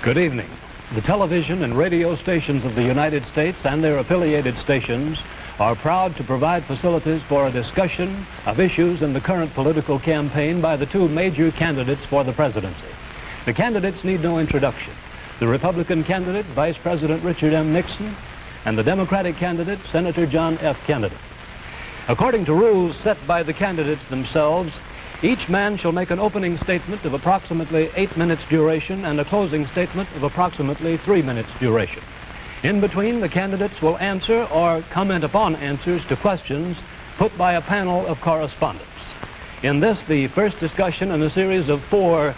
Good evening. The television and radio stations of the United States and their affiliated stations are proud to provide facilities for a discussion of issues in the current political campaign by the two major candidates for the presidency. The candidates need no introduction. The Republican candidate, Vice President Richard M. Nixon, and the Democratic candidate, Senator John F. Kennedy. According to rules set by the candidates themselves, each man shall make an opening statement of approximately 8 minutes duration and a closing statement of approximately 3 minutes duration. In between, the candidates will answer or comment upon answers to questions put by a panel of correspondents. In this, the first discussion in a series of 4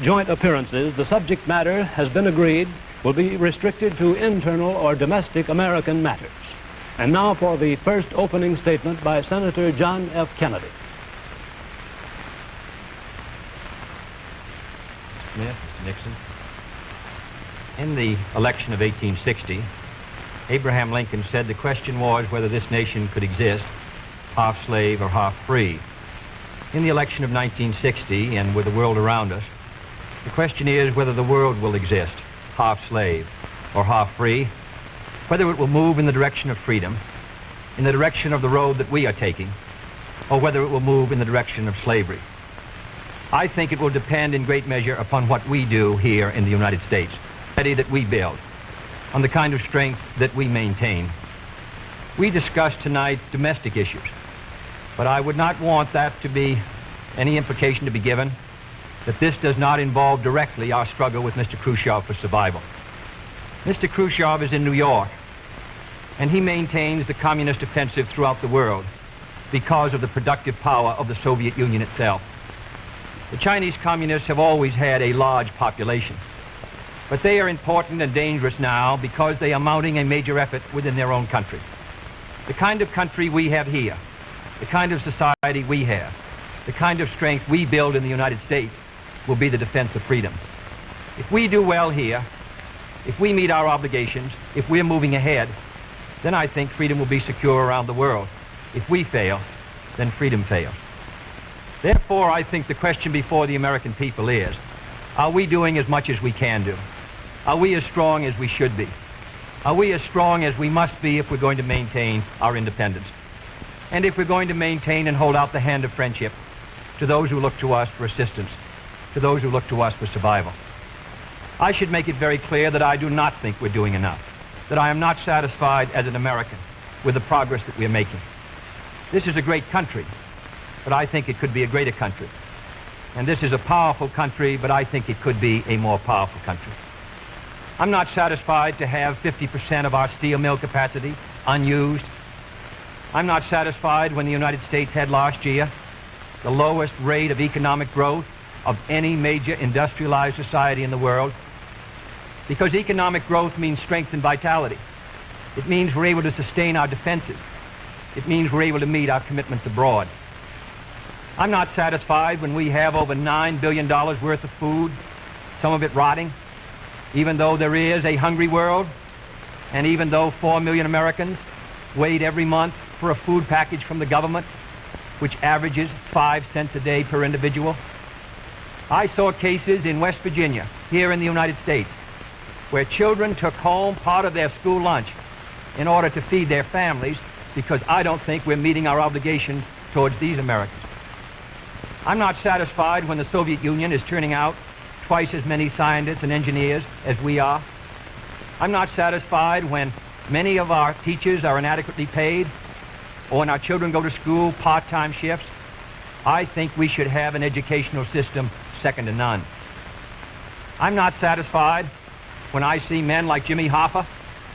joint appearances, the subject matter has been agreed will be restricted to internal or domestic American matters. And now for the first opening statement by Senator John F. Kennedy. Smith, Mr. Nixon. In the election of 1860, Abraham Lincoln said the question was whether this nation could exist half slave or half free. In the election of 1960, and with the world around us, the question is whether the world will exist half slave or half free, whether it will move in the direction of freedom, in the direction of the road that we are taking, or whether it will move in the direction of slavery. I think it will depend in great measure upon what we do here in the United States, that we build, on the kind of strength that we maintain. We discussed tonight domestic issues, but I would not want that to be any implication to be given that this does not involve directly our struggle with Mr. Khrushchev for survival. Mr. Khrushchev is in New York, and he maintains the communist offensive throughout the world because of the productive power of the Soviet Union itself. The Chinese communists have always had a large population, but they are important and dangerous now because they are mounting a major effort within their own country. The kind of country we have here, the kind of society we have, the kind of strength we build in the United States will be the defense of freedom. If we do well here, if we meet our obligations, if we're moving ahead, then I think freedom will be secure around the world. If we fail, then freedom fails. Therefore, I think the question before the American people is, are we doing as much as we can do? Are we as strong as we should be? Are we as strong as we must be if we're going to maintain our independence? And if we're going to maintain and hold out the hand of friendship to those who look to us for assistance, to those who look to us for survival? I should make it very clear that I do not think we're doing enough, that I am not satisfied as an American with the progress that we're making. This is a great country, but I think it could be a greater country. And this is a powerful country, but I think it could be a more powerful country. I'm not satisfied to have 50% of our steel mill capacity unused. I'm not satisfied when the United States had last year the lowest rate of economic growth of any major industrialized society in the world, because economic growth means strength and vitality. It means we're able to sustain our defenses. It means we're able to meet our commitments abroad. I'm not satisfied when we have over $9 billion worth of food, some of it rotting, even though there is a hungry world, and even though 4 million Americans wait every month for a food package from the government, which averages 5 cents a day per individual. I saw cases in West Virginia, here in the United States, where children took home part of their school lunch in order to feed their families, because I don't think we're meeting our obligation towards these Americans. I'm not satisfied when the Soviet Union is turning out twice as many scientists and engineers as we are. I'm not satisfied when many of our teachers are inadequately paid, or when our children go to school part-time shifts. I think we should have an educational system second to none. I'm not satisfied when I see men like Jimmy Hoffa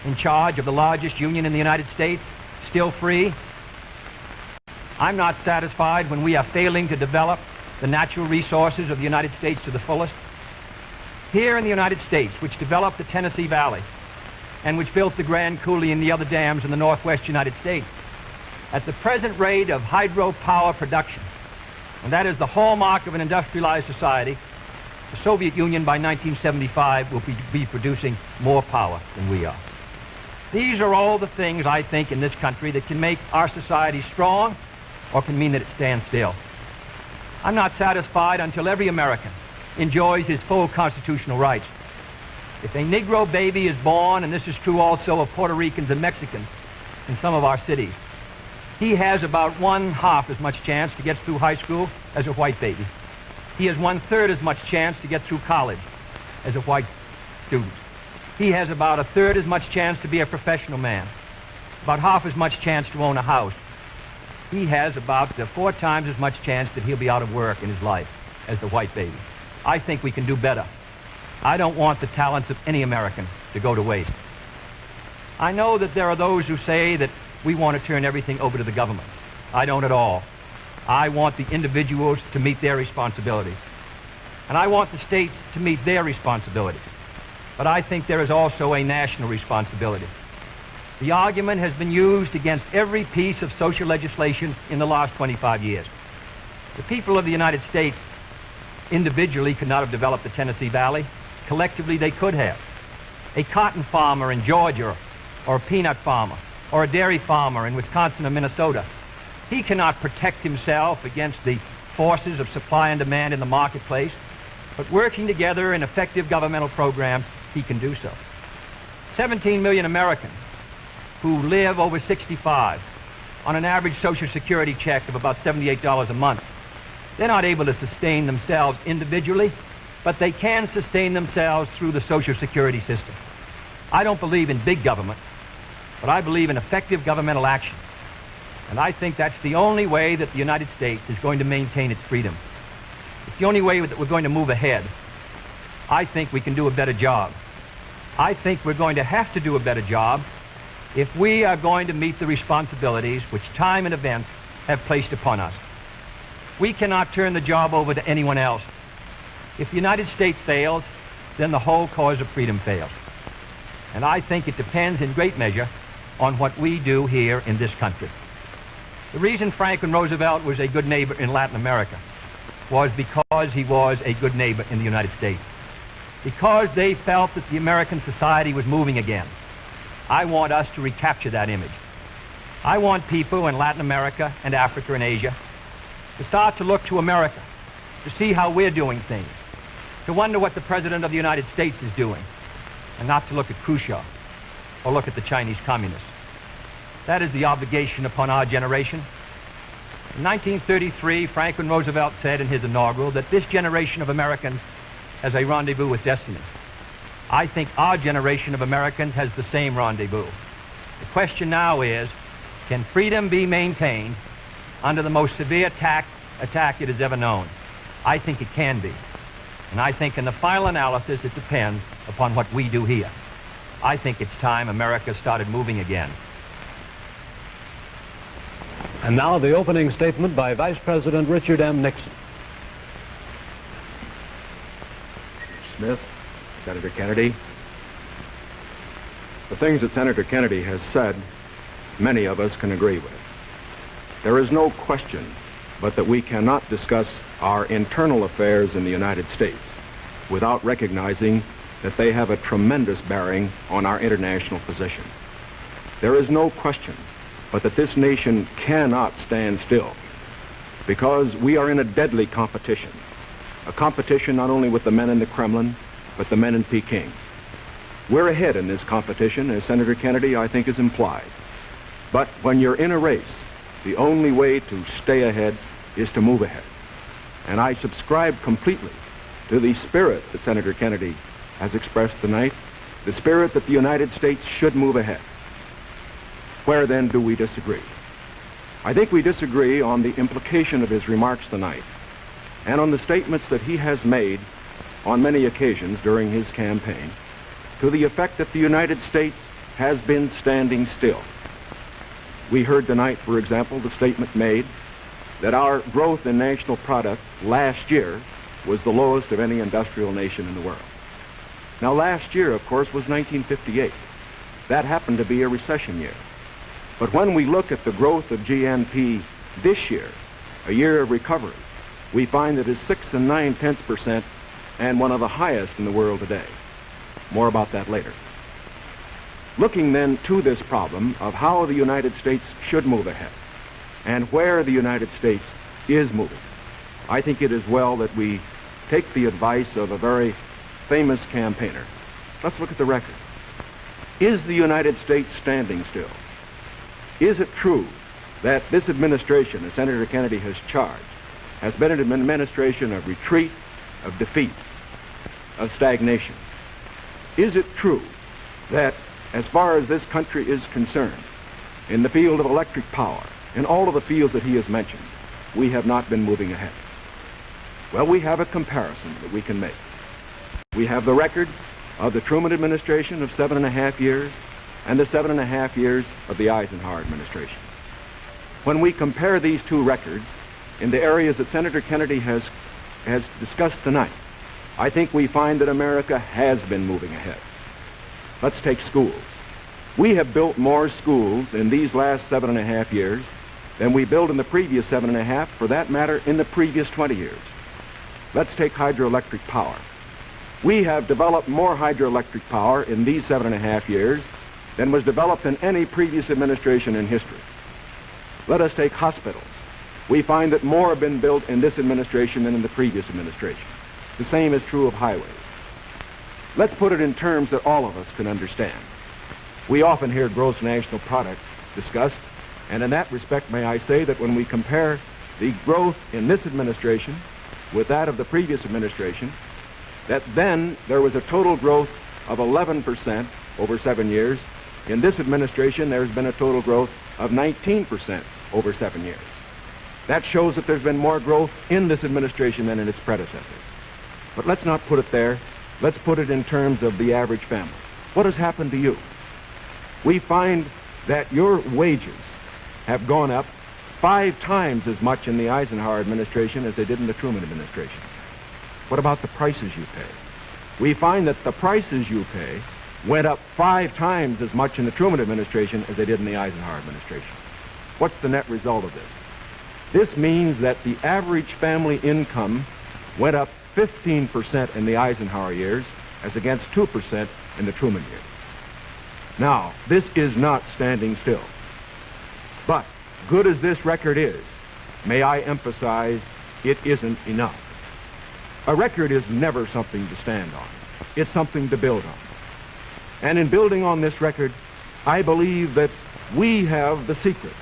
in charge of the largest union in the United States, still free. I'm not satisfied when we are failing to develop the natural resources of the United States to the fullest. Here in the United States, which developed the Tennessee Valley and which built the Grand Coulee and the other dams in the northwest United States, at the present rate of hydropower production, and that is the hallmark of an industrialized society, the Soviet Union by 1975 will be producing more power than we are. These are all the things, I think, in this country that can make our society strong or can mean that it stands still. I'm not satisfied until every American enjoys his full constitutional rights. If a Negro baby is born, and this is true also of Puerto Ricans and Mexicans in some of our cities, he has about 1/2 as much chance to get through high school as a white baby. He has 1/3 as much chance to get through college as a white student. He has about 1/3 as much chance to be a professional man, about 1/2 as much chance to own a house. He has about 4 times as much chance that he'll be out of work in his life as the white baby. I think we can do better. I don't want the talents of any American to go to waste. I know that there are those who say that we want to turn everything over to the government. I don't at all. I want the individuals to meet their responsibilities. And I want the states to meet their responsibilities. But I think there is also a national responsibility. The argument has been used against every piece of social legislation in the last 25 years. The people of the United States individually could not have developed the Tennessee Valley. Collectively, they could have. A cotton farmer in Georgia, or a peanut farmer, or a dairy farmer in Wisconsin or Minnesota, he cannot protect himself against the forces of supply and demand in the marketplace, but working together in effective governmental programs, he can do so. 17 million Americans who live over 65 on an average Social Security check of about $78 a month. They're not able to sustain themselves individually, but they can sustain themselves through the Social Security system. I don't believe in big government, but I believe in effective governmental action. And I think that's the only way that the United States is going to maintain its freedom. It's the only way that we're going to move ahead. I think we can do a better job. I think we're going to have to do a better job if we are going to meet the responsibilities which time and events have placed upon us. We cannot turn the job over to anyone else. If the United States fails, then the whole cause of freedom fails. And I think it depends in great measure on what we do here in this country. The reason Franklin Roosevelt was a good neighbor in Latin America was because he was a good neighbor in the United States. Because they felt that the American society was moving again. I want us to recapture that image. I want people in Latin America and Africa and Asia to start to look to America, to see how we're doing things, to wonder what the President of the United States is doing, and not to look at Khrushchev or look at the Chinese communists. That is the obligation upon our generation. In 1933, Franklin Roosevelt said in his inaugural that this generation of Americans has a rendezvous with destiny. I think our generation of Americans has the same rendezvous. The question now is, can freedom be maintained under the most severe attack it has ever known? I think it can be. And I think in the final analysis, it depends upon what we do here. I think it's time America started moving again. And now the opening statement by Vice President Richard M. Nixon. Smith, Senator Kennedy, the things that Senator Kennedy has said, many of us can agree with. There is no question but that we cannot discuss our internal affairs in the United States without recognizing that they have a tremendous bearing on our international position. There is no question but that this nation cannot stand still because we are in a deadly competition, a competition not only with the men in the Kremlin, but the men in Peking. We're ahead in this competition, as Senator Kennedy, I think, has implied. But when you're in a race, the only way to stay ahead is to move ahead. And I subscribe completely to the spirit that Senator Kennedy has expressed tonight, the spirit that the United States should move ahead. Where then do we disagree? I think we disagree on the implication of his remarks tonight and on the statements that he has made on many occasions during his campaign to the effect that the United States has been standing still. We heard tonight, for example, the statement made that our growth in national product last year was the lowest of any industrial nation in the world. Now, last year, of course, was 1958. That happened to be a recession year. But when we look at the growth of GNP this year, a year of recovery, we find that it's 6 9/10% and one of the highest in the world today. More about that later. Looking then to this problem of how the United States should move ahead and where the United States is moving, I think it is well that we take the advice of a very famous campaigner, Let's look at the record. Is the United States standing still? Is it true that this administration, as Senator Kennedy has charged, has been an administration of retreat, of defeat, of stagnation? Is it true that, as far as this country is concerned, in the field of electric power, in all of the fields that he has mentioned, we have not been moving ahead? Well, we have a comparison that we can make. We have the record of the Truman administration of 7.5 years and the 7.5 years of the Eisenhower administration. When we compare these two records in the areas that Senator Kennedy has discussed tonight, I think we find that America has been moving ahead. Let's take schools. We have built more schools in these last 7.5 years than we built in the previous 7.5, for that matter, in the previous 20 years. Let's take hydroelectric power. We have developed more hydroelectric power in these 7.5 years than was developed in any previous administration in history. Let us take hospitals. We find that more have been built in this administration than in the previous administration. The same is true of highways. Let's put it in terms that all of us can understand. We often hear gross national product discussed, and in that respect, may I say that when we compare the growth in this administration with that of the previous administration, that then there was a total growth of 11% over 7 years. In this administration, there's been a total growth of 19% over 7 years. That shows that there's been more growth in this administration than in its predecessors. But let's not put it there. Let's put it in terms of the average family. What has happened to you? We find that your wages have gone up 5 times as much in the Eisenhower administration as they did in the Truman administration. What about the prices you pay? We find that the prices you pay went up 5 times as much in the Truman administration as they did in the Eisenhower administration. What's the net result of this? This means that the average family income went up 15% in the Eisenhower years as against 2% in the Truman years. Now, this is not standing still. But, good as this record is, may I emphasize, it isn't enough. A record is never something to stand on. It's something to build on. And in building on this record, I believe that we have the secret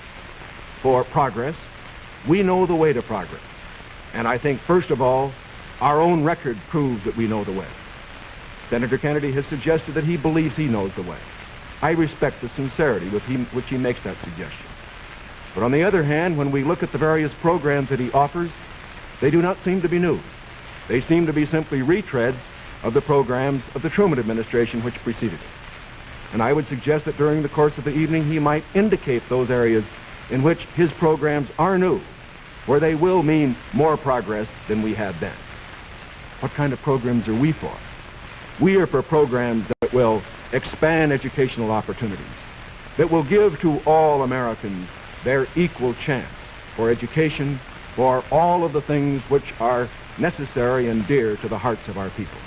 for progress. We know the way to progress. And I think, first of all, our own record proves that we know the way. Senator Kennedy has suggested that he believes he knows the way. I respect the sincerity with which he makes that suggestion. But on the other hand, when we look at the various programs that he offers, they do not seem to be new. They seem to be simply retreads of the programs of the Truman administration which preceded it. And I would suggest that during the course of the evening he might indicate those areas in which his programs are new, where they will mean more progress than we had then. What kind of programs are we for? We are for programs that will expand educational opportunities, that will give to all Americans their equal chance for education, for all of the things which are necessary and dear to the hearts of our people.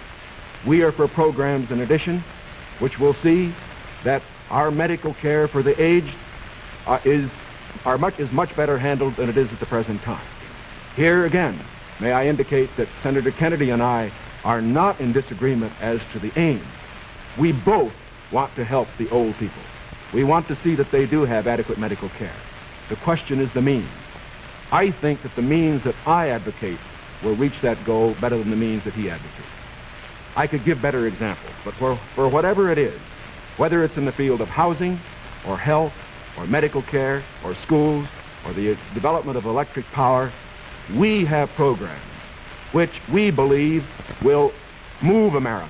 We are for programs, in addition, which will see that our medical care for the aged is much better handled than it is at the present time. Here again, may I indicate that Senator Kennedy and I are not in disagreement as to the aim. We both want to help the old people. We want to see that they do have adequate medical care. The question is the means. I think that the means that I advocate will reach that goal better than the means that he advocates. I could give better examples, but for whatever it is, whether it's in the field of housing, or health, or medical care, or schools, or the development of electric power, we have programs which we believe will move America,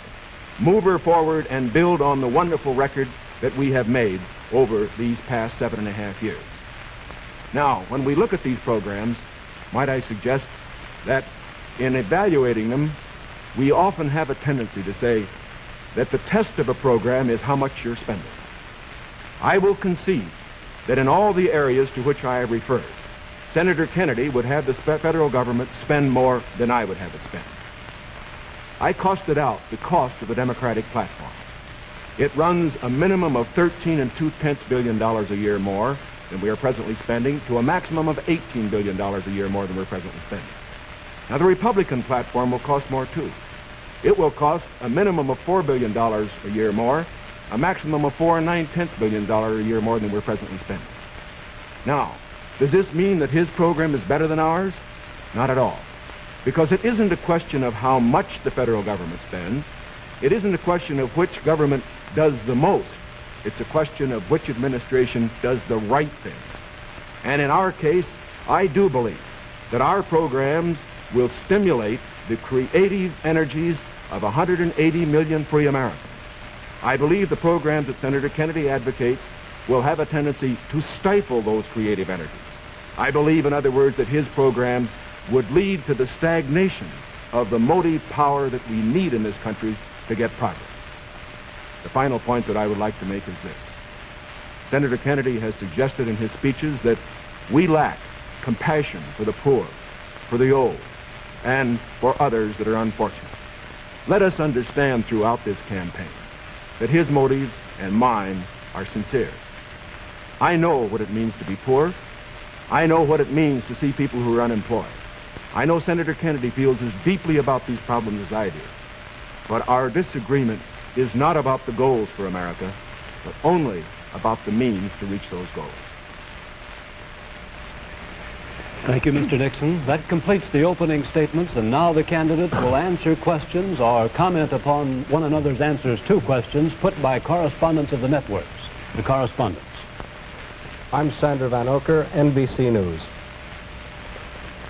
move her forward and build on the wonderful record that we have made over these past 7.5 years. Now, when we look at these programs, might I suggest that in evaluating them, we often have a tendency to say that the test of a program is how much you're spending. I will concede that in all the areas to which I have referred, Senator Kennedy would have the federal government spend more than I would have it spend. I costed out the cost of the Democratic platform. It runs a minimum of $13.2 billion a year more than we are presently spending, to a maximum of $18 billion a year more than we're presently spending. Now, the Republican platform will cost more too. It will cost a minimum of $4 billion a year more, a maximum of $4 9/10 billion a year more than we're presently spending. Now, does this mean that his program is better than ours? Not at all. Because it isn't a question of how much the federal government spends. It isn't a question of which government does the most. It's a question of which administration does the right thing. And in our case, I do believe that our programs will stimulate the creative energies of 180 million free Americans. I believe the programs that Senator Kennedy advocates will have a tendency to stifle those creative energies. I believe, in other words, that his programs would lead to the stagnation of the motive power that we need in this country to get progress. The final point that I would like to make is this. Senator Kennedy has suggested in his speeches that we lack compassion for the poor, for the old, and for others that are unfortunate. Let us understand throughout this campaign that his motives and mine are sincere. I know what it means to be poor. I know what it means to see people who are unemployed. I know Senator Kennedy feels as deeply about these problems as I do. But our disagreement is not about the goals for America, but only about the means to reach those goals. Thank you, Mr. Nixon. That completes the opening statements, and now the candidates will answer questions or comment upon one another's answers to questions put by correspondents of the networks. The correspondents. I'm Sandra Van Oker, NBC News.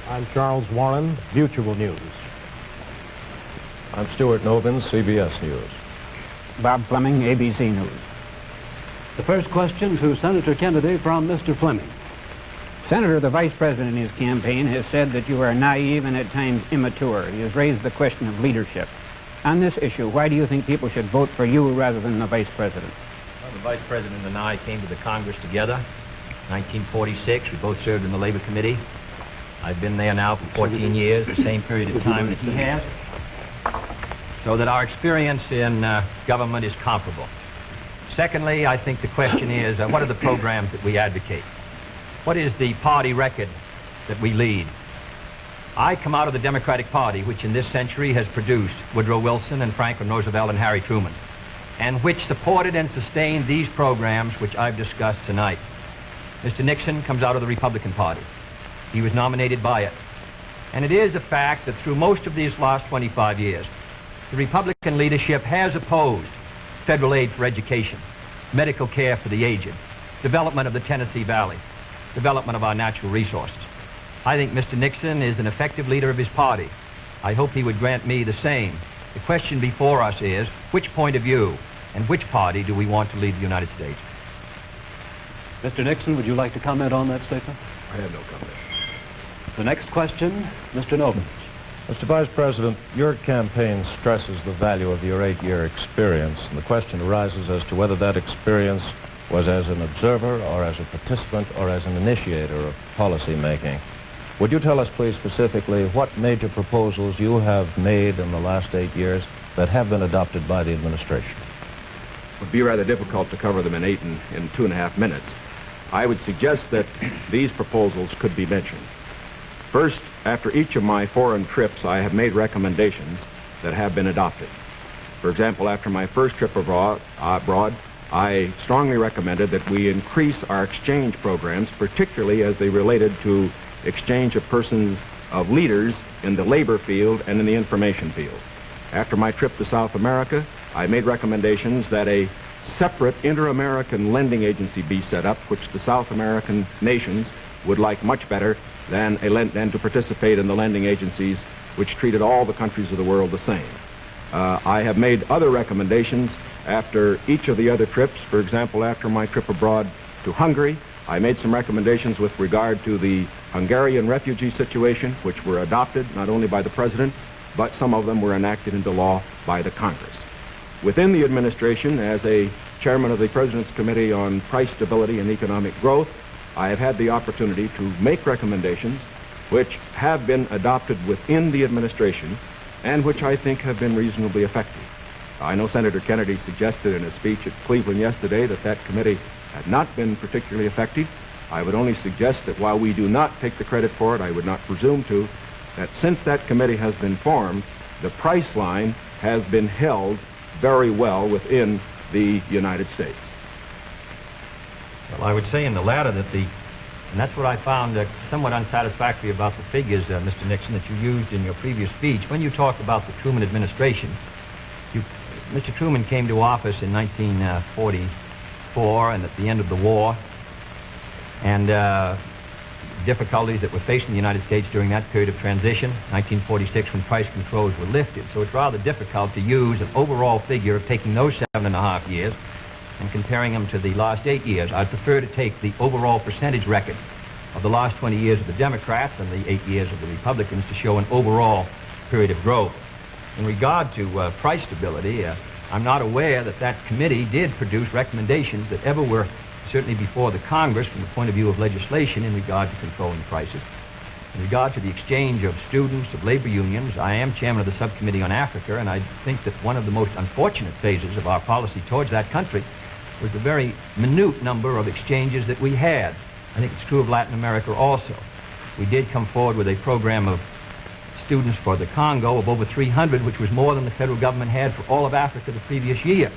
I'm Charles Warren, Mutual News. I'm Stuart Novin, CBS News. Bob Fleming, ABC News. The first question to Senator Kennedy from Mr. Fleming. Senator, the Vice President in his campaign has said that you are naive and at times immature. He has raised the question of leadership. On this issue, why do you think people should vote for you rather than the Vice President? Well, the Vice President and I came to the Congress together in 1946. We both served in the Labor Committee. I've been there now for 14 years, the same period of time that he has. So that our experience in government is comparable. Secondly, I think the question is, what are the programs that we advocate? What is the party record that we lead? I come out of the Democratic Party, which in this century has produced Woodrow Wilson and Franklin Roosevelt and Harry Truman, and which supported and sustained these programs which I've discussed tonight. Mr. Nixon comes out of the Republican Party. He was nominated by it. And it is a fact that through most of these last 25 years, the Republican leadership has opposed federal aid for education, medical care for the aged, development of the Tennessee Valley, development of our natural resources. I think Mr. Nixon is an effective leader of his party. I hope he would grant me the same. The question before us is, which point of view and which party do we want to lead the United States? Mr. Nixon, would you like to comment on that statement? I have no comment. The next question, Mr. Novin. Mr. Vice President, your campaign stresses the value of your 8-year experience, and the question arises as to whether that experience was as an observer or as a participant or as an initiator of policy making. Would you tell us, please, specifically what major proposals you have made in the last 8 years that have been adopted by the administration? It would be rather difficult to cover them in 2.5 minutes. I would suggest that these proposals could be mentioned. First, after each of my foreign trips, I have made recommendations that have been adopted. For example, after my first trip abroad, I strongly recommended that we increase our exchange programs, particularly as they related to exchange of persons, of leaders in the labor field and in the information field. After my trip to South America, I made recommendations that a separate inter-American lending agency be set up, which the South American nations would like much better than to participate in the lending agencies which treated all the countries of the world the same. I have made other recommendations after each of the other trips. For example, after my trip abroad to Hungary, I made some recommendations with regard to the Hungarian refugee situation, which were adopted not only by the President, but some of them were enacted into law by the Congress. Within the administration, as a chairman of the President's Committee on Price Stability and Economic Growth, I have had the opportunity to make recommendations which have been adopted within the administration and which I think have been reasonably effective. I know Senator Kennedy suggested in a speech at Cleveland yesterday that that committee had not been particularly effective. I would only suggest that while we do not take the credit for it, I would not presume to, that since that committee has been formed, the price line has been held very well within the United States. Well, I would say in the latter that and that's what I found somewhat unsatisfactory about the figures, Mr. Nixon, that you used in your previous speech. When you talked about the Truman administration, Mr. Truman came to office in 1944 and at the end of the war, and difficulties that were facing the United States during that period of transition, 1946, when price controls were lifted. So it's rather difficult to use an overall figure of taking those 7.5 years and comparing them to the last 8 years. I'd prefer to take the overall percentage record of the last 20 years of the Democrats and the 8 years of the Republicans to show an overall period of growth. In regard to price stability, I'm not aware that that committee did produce recommendations that ever were certainly before the Congress from the point of view of legislation in regard to controlling prices. In regard to the exchange of students, of labor unions, I am chairman of the subcommittee on Africa, and I think that one of the most unfortunate phases of our policy towards that country was the very minute number of exchanges that we had. I think it's true of Latin America also. We did come forward with a program of students for the Congo of over 300, which was more than the federal government had for all of Africa the previous year.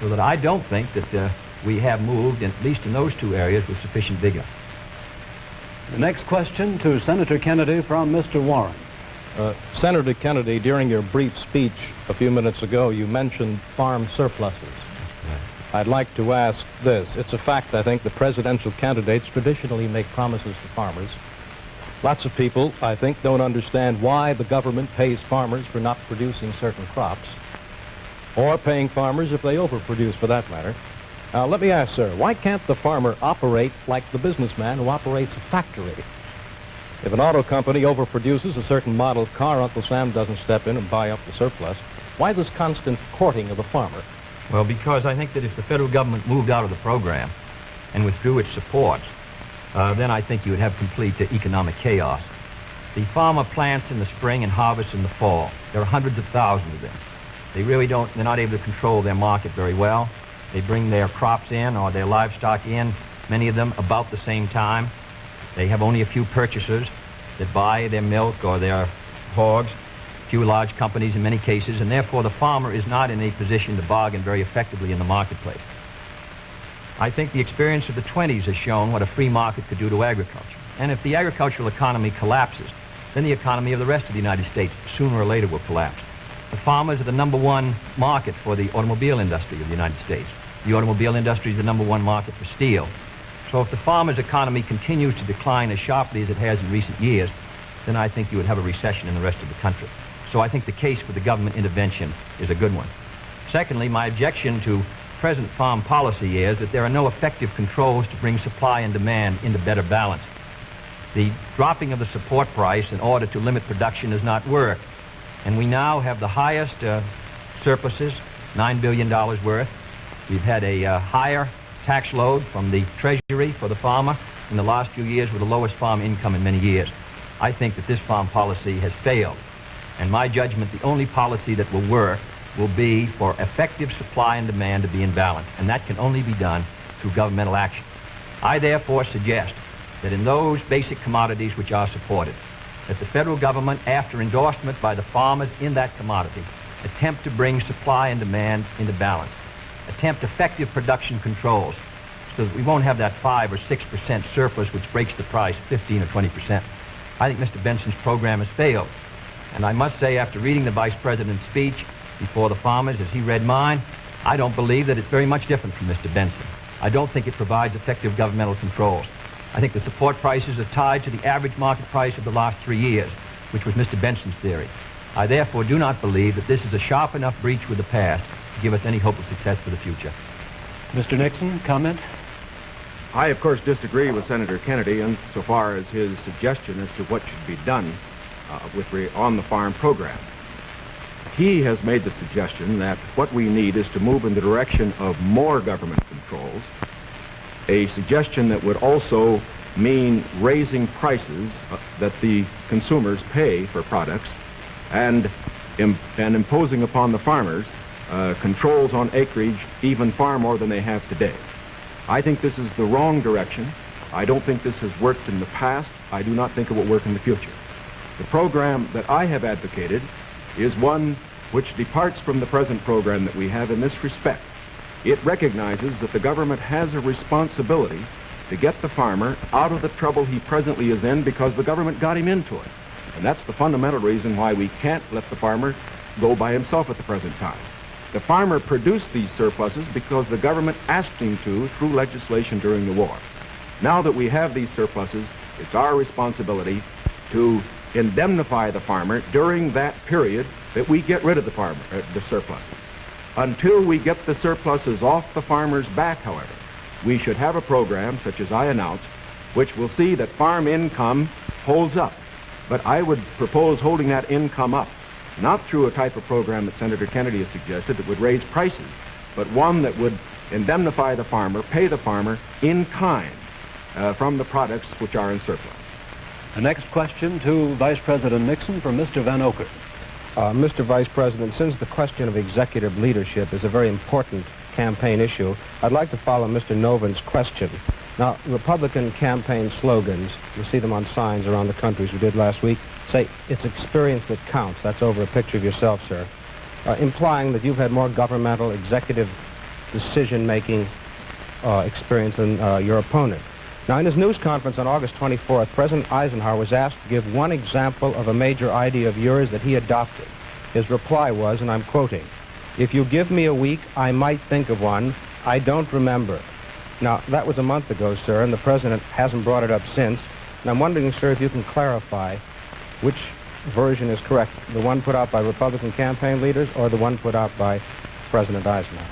So that I don't think that we have moved, at least in those two areas, with sufficient vigor. The next question to Senator Kennedy from Mr. Warren. Senator Kennedy, during your brief speech a few minutes ago, you mentioned farm surpluses. I'd like to ask this. It's a fact, I think, that presidential candidates traditionally make promises to farmers. Lots of people, I think, don't understand why the government pays farmers for not producing certain crops, or paying farmers if they overproduce, for that matter. Now, let me ask, sir, why can't the farmer operate like the businessman who operates a factory? If an auto company overproduces a certain model car, Uncle Sam doesn't step in and buy up the surplus. Why this constant courting of the farmer? Well, because I think that if the federal government moved out of the program and withdrew its support, then I think you would have complete economic chaos. The farmer plants in the spring and harvests in the fall. There are hundreds of thousands of them. They're not able to control their market very well. They bring their crops in or their livestock in, many of them about the same time. They have only a few purchasers that buy their milk or their hogs, few large companies in many cases, and therefore the farmer is not in a position to bargain very effectively in the marketplace. I think the experience of the 20s has shown what a free market could do to agriculture. And if the agricultural economy collapses, then the economy of the rest of the United States sooner or later will collapse. The farmers are the #1 market for the automobile industry of the United States. The automobile industry is the #1 market for steel. So if the farmer's economy continues to decline as sharply as it has in recent years, then I think you would have a recession in the rest of the country. So I think the case for the government intervention is a good one. Secondly, my objection to present farm policy is that there are no effective controls to bring supply and demand into better balance. The dropping of the support price in order to limit production does not work. And we now have the highest surpluses, $9 billion worth. We've had a higher tax load from the Treasury for the farmer in the last few years with the lowest farm income in many years. I think that this farm policy has failed. And my judgment, the only policy that will work will be for effective supply and demand to be in balance. And that can only be done through governmental action. I therefore suggest that in those basic commodities which are supported, that the federal government, after endorsement by the farmers in that commodity, attempt to bring supply and demand into balance. Attempt effective production controls so that we won't have that 5 or 6% surplus which breaks the price 15 or 20%. I think Mr. Benson's program has failed. And I must say, after reading the Vice President's speech before the farmers as he read mine, I don't believe that it's very much different from Mr. Benson. I don't think it provides effective governmental controls. I think the support prices are tied to the average market price of the last 3 years, which was Mr. Benson's theory. I therefore do not believe that this is a sharp enough breach with the past to give us any hope of success for the future. Mr. Nixon, comment? I, of course, disagree with Senator Kennedy insofar as his suggestion as to what should be done on the farm program. He has made the suggestion that what we need is to move in the direction of more government controls, a suggestion that would also mean raising prices that the consumers pay for products and imposing upon the farmers controls on acreage even far more than they have today. I think this is the wrong direction. I don't think this has worked in the past. I do not think it will work in the future. The program that I have advocated is one which departs from the present program that we have in this respect. It recognizes that the government has a responsibility to get the farmer out of the trouble he presently is in because the government got him into it. And that's the fundamental reason why we can't let the farmer go by himself at the present time. The farmer produced these surpluses because the government asked him to through legislation during the war. Now that we have these surpluses, it's our responsibility to indemnify the farmer during that period that we get rid of the surpluses. Until we get the surpluses off the farmer's back, however, we should have a program, such as I announced, which will see that farm income holds up. But I would propose holding that income up, not through a type of program that Senator Kennedy has suggested that would raise prices, but one that would indemnify the farmer, pay the farmer in kind from the products which are in surplus. The next question to Vice President Nixon from Mr. Van Oker. Mr. Vice President, since the question of executive leadership is a very important campaign issue, I'd like to follow Mr. Noven's question. Now, Republican campaign slogans, you see them on signs around the country, as we did last week, say, "It's experience that counts." That's over a picture of yourself, sir. Implying that you've had more governmental executive decision-making experience than your opponent. Now, in his news conference on August 24th, President Eisenhower was asked to give one example of a major idea of yours that he adopted. His reply was, and I'm quoting, "If you give me a week, I might think of one. I don't remember." Now, that was a month ago, sir, and the President hasn't brought it up since. And I'm wondering, sir, if you can clarify which version is correct, the one put out by Republican campaign leaders or the one put out by President Eisenhower?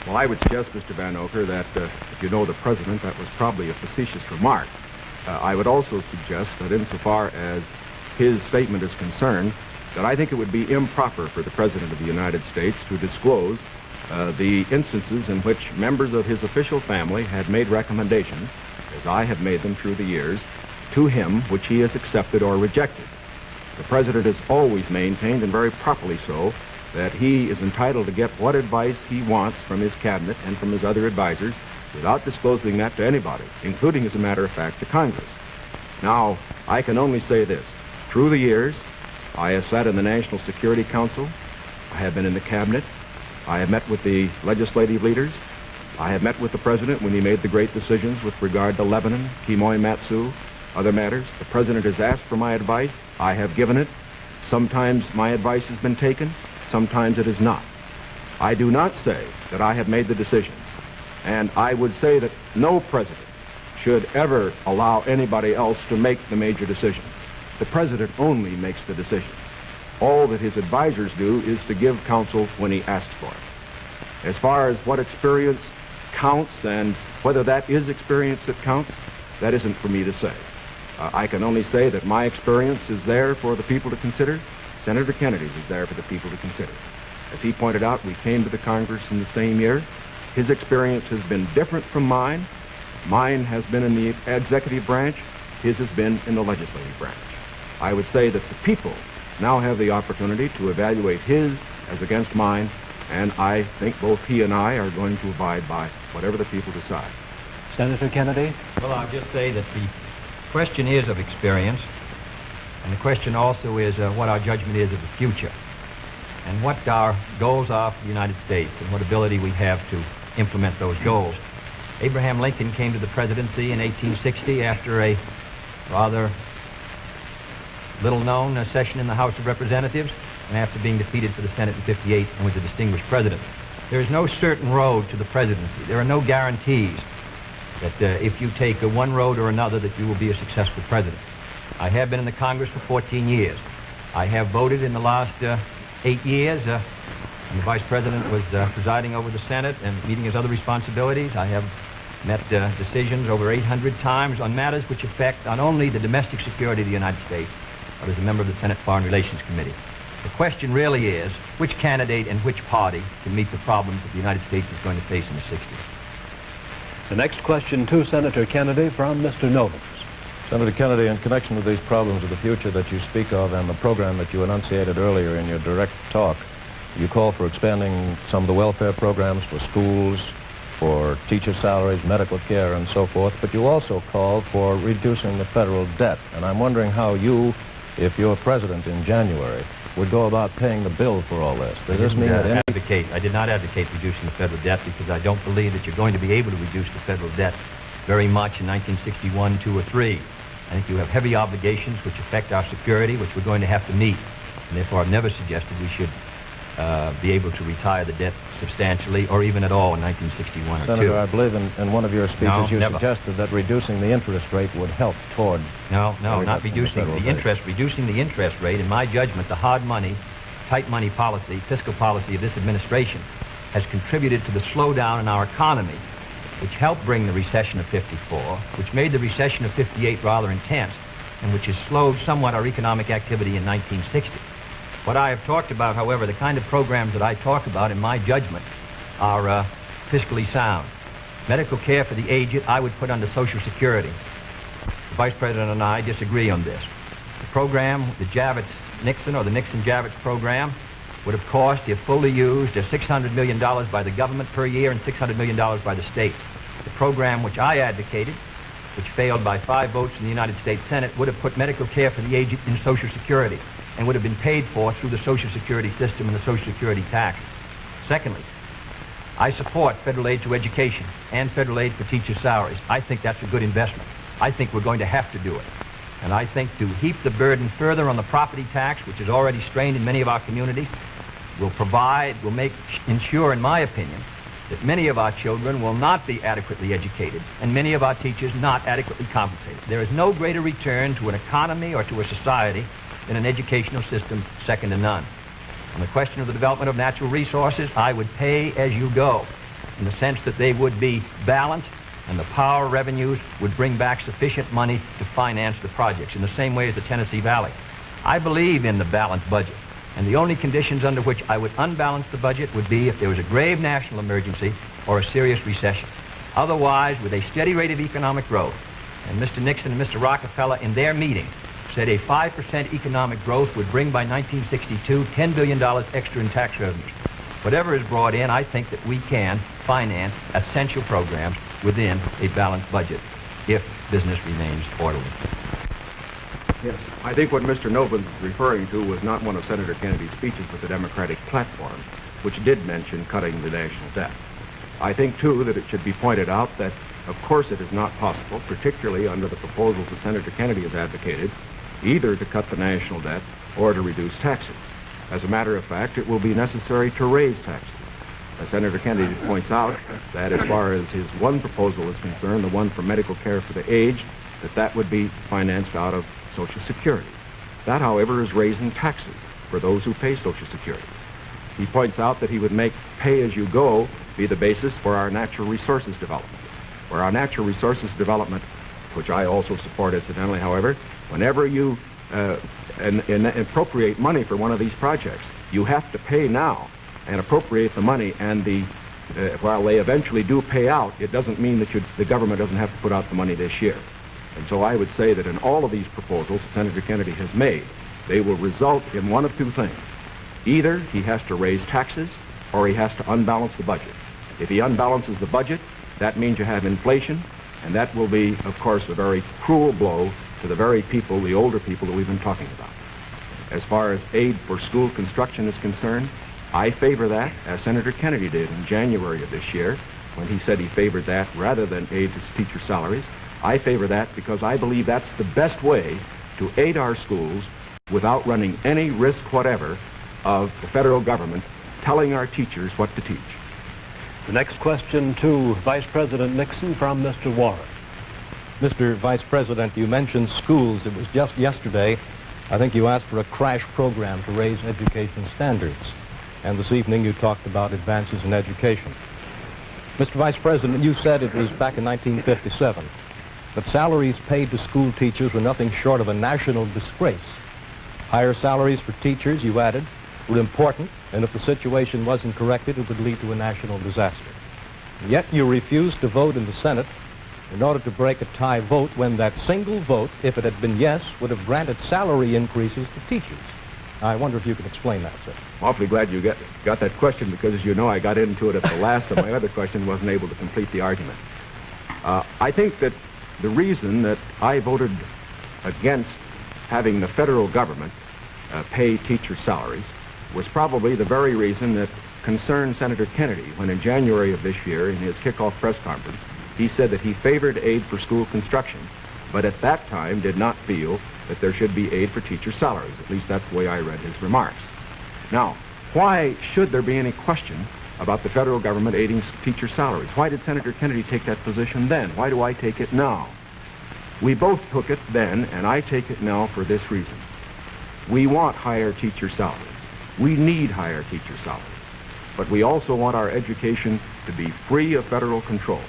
Well, I would suggest, Mr. Van Oker, that if you know the President, that was probably a facetious remark. I would also suggest that insofar as his statement is concerned, that I think it would be improper for the President of the United States to disclose the instances in which members of his official family had made recommendations, as I have made them through the years, to him which he has accepted or rejected. The President has always maintained, and very properly so, that he is entitled to get what advice he wants from his cabinet and from his other advisors without disclosing that to anybody, including, as a matter of fact, to Congress. Now, I can only say this. Through the years, I have sat in the National Security Council. I have been in the cabinet. I have met with the legislative leaders. I have met with the President when he made the great decisions with regard to Lebanon, Kimoy Matsu, other matters. The President has asked for my advice. I have given it. Sometimes my advice has been taken. Sometimes it is not. I do not say that I have made the decisions, and I would say that no president should ever allow anybody else to make the major decisions. The President only makes the decisions. All that his advisors do is to give counsel when he asks for it. As far as what experience counts and whether that is experience that counts, that isn't for me to say. I can only say that my experience is there for the people to consider. Senator Kennedy's is there for the people to consider. As he pointed out, we came to the Congress in the same year. His experience has been different from mine. Mine has been in the executive branch. His has been in the legislative branch. I would say that the people now have the opportunity to evaluate his as against mine, and I think both he and I are going to abide by whatever the people decide. Senator Kennedy? Well, I'll just say that the question is of experience, and the question also is what our judgment is of the future, and what our goals are for the United States, and what ability we have to implement those goals. Abraham Lincoln came to the presidency in 1860 after a rather little-known session in the House of Representatives, and after being defeated for the Senate in 58, and was a distinguished president. There is no certain road to the presidency. There are no guarantees that if you take one road or another that you will be a successful president. I have been in the Congress for 14 years. I have voted in the last 8 years. And the Vice President was presiding over the Senate and meeting his other responsibilities. I have met decisions over 800 times on matters which affect not only the domestic security of the United States, but as a member of the Senate Foreign Relations Committee. The question really is, which candidate and which party can meet the problems that the United States is going to face in the 60s? The next question to Senator Kennedy from Mr. Novens. Senator Kennedy, in connection with these problems of the future that you speak of and the program that you enunciated earlier in your direct talk, you call for expanding some of the welfare programs for schools, for teacher salaries, medical care, and so forth, but you also call for reducing the federal debt. And I'm wondering how you, if you're president in January, would go about paying the bill for all this? Does this mean that I did not advocate reducing the federal debt because I don't believe that you're going to be able to reduce the federal debt very much in 1961, 2, or 3. I think you have heavy obligations which affect our security, which we're going to have to meet. And therefore, I've never suggested we should be able to retire the debt substantially or even at all in 1961 or 2. Senator, I believe in one of your speeches you never. suggested that reducing the interest rate would help toward... No, not reducing the interest. Reducing the interest rate, in my judgment, the hard money, tight money policy, fiscal policy of this administration has contributed to the slowdown in our economy, which helped bring the recession of '54, which made the recession of '58 rather intense, and which has slowed somewhat our economic activity in 1960. What I have talked about, however, the kind of programs that I talk about, in my judgment, are fiscally sound. Medical care for the aged, I would put under Social Security. The Vice President and I disagree on this. The program, the Javits-Nixon or the Nixon-Javits program, would have cost, if fully used, $600 million by the government per year and $600 million by the state. The program which I advocated, which failed by 5 votes in the United States Senate, would have put medical care for the aged in Social Security and would have been paid for through the Social Security system and the Social Security tax. Secondly, I support federal aid to education and federal aid for teachers' salaries. I think that's a good investment. I think we're going to have to do it. And I think to heap the burden further on the property tax, which is already strained in many of our communities, will ensure, in my opinion, that many of our children will not be adequately educated and many of our teachers not adequately compensated. There is no greater return to an economy or to a society than an educational system second to none. On the question of the development of natural resources, I would pay as you go, in the sense that they would be balanced and the power revenues would bring back sufficient money to finance the projects, in the same way as the Tennessee Valley. I believe in the balanced budget, and the only conditions under which I would unbalance the budget would be if there was a grave national emergency or a serious recession. Otherwise, with a steady rate of economic growth, and Mr. Nixon and Mr. Rockefeller in their meeting said a 5% economic growth would bring by 1962 $10 billion extra in tax revenues. Whatever is brought in, I think that we can finance essential programs within a balanced budget if business remains orderly. Yes, I think what Mr. Novin was referring to was not one of Senator Kennedy's speeches, but the Democratic platform, which did mention cutting the national debt. I think, too, that it should be pointed out that, of course, it is not possible, particularly under the proposals that Senator Kennedy has advocated, either to cut the national debt or to reduce taxes. As a matter of fact, it will be necessary to raise taxes. As Senator Kennedy points out, that as far as his one proposal is concerned, the one for medical care for the aged, that would be financed out of Social Security. That, however, is raising taxes for those who pay Social Security. He points out that he would make pay-as-you-go be the basis for our natural resources development. For our natural resources development, which I also support incidentally, however, whenever you appropriate money for one of these projects, you have to pay now and appropriate the money, and while they eventually do pay out, it doesn't mean that the government doesn't have to put out the money this year. And so I would say that in all of these proposals that Senator Kennedy has made, they will result in one of two things. Either he has to raise taxes or he has to unbalance the budget. If he unbalances the budget, that means you have inflation, and that will be, of course, a very cruel blow to the very people, the older people that we've been talking about. As far as aid for school construction is concerned, I favor that, as Senator Kennedy did in January of this year, when he said he favored that rather than aid to teacher salaries. I favor that because I believe that's the best way to aid our schools without running any risk whatever of the federal government telling our teachers what to teach. The next question to Vice President Nixon from Mr. Warren. Mr. Vice President, you mentioned schools. It was just yesterday, I think you asked for a crash program to raise education standards. And this evening you talked about advances in education. Mr. Vice President, you said it was back in 1957 that salaries paid to school teachers were nothing short of a national disgrace. Higher salaries for teachers, you added, were important, and if the situation wasn't corrected, it would lead to a national disaster. Yet you refused to vote in the Senate in order to break a tie vote when that single vote, if it had been yes, would have granted salary increases to teachers. I wonder if you could explain that, sir. I'm awfully glad you got that question, because as you know, I got into it at the last of my other question, wasn't able to complete the argument. I think that the reason that I voted against having the federal government pay teacher salaries was probably the very reason that concerned Senator Kennedy when in January of this year in his kickoff press conference he said that he favored aid for school construction, but at that time did not feel that there should be aid for teacher salaries. At least that's the way I read his remarks. Now, why should there be any question about the federal government aiding teacher salaries? Why did Senator Kennedy take that position then? Why do I take it now? We both took it then, and I take it now for this reason. We want higher teacher salaries. We need higher teacher salaries. But we also want our education to be free of federal control.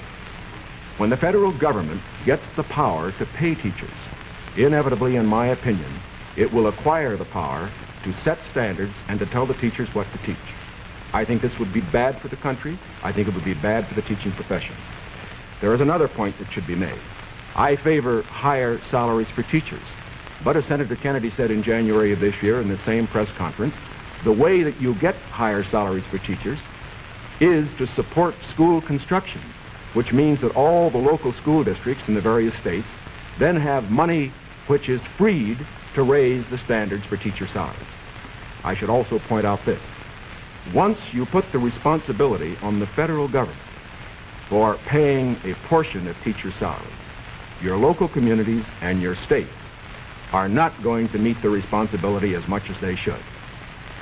When the federal government gets the power to pay teachers, inevitably, in my opinion, it will acquire the power to set standards and to tell the teachers what to teach. I think this would be bad for the country. I think it would be bad for the teaching profession. There is another point that should be made. I favor higher salaries for teachers. But as Senator Kennedy said in January of this year in the same press conference, the way that you get higher salaries for teachers is to support school construction, which means that all the local school districts in the various states then have money which is freed to raise the standards for teacher salaries. I should also point out this. Once you put the responsibility on the federal government for paying a portion of teacher salaries, your local communities and your states are not going to meet the responsibility as much as they should.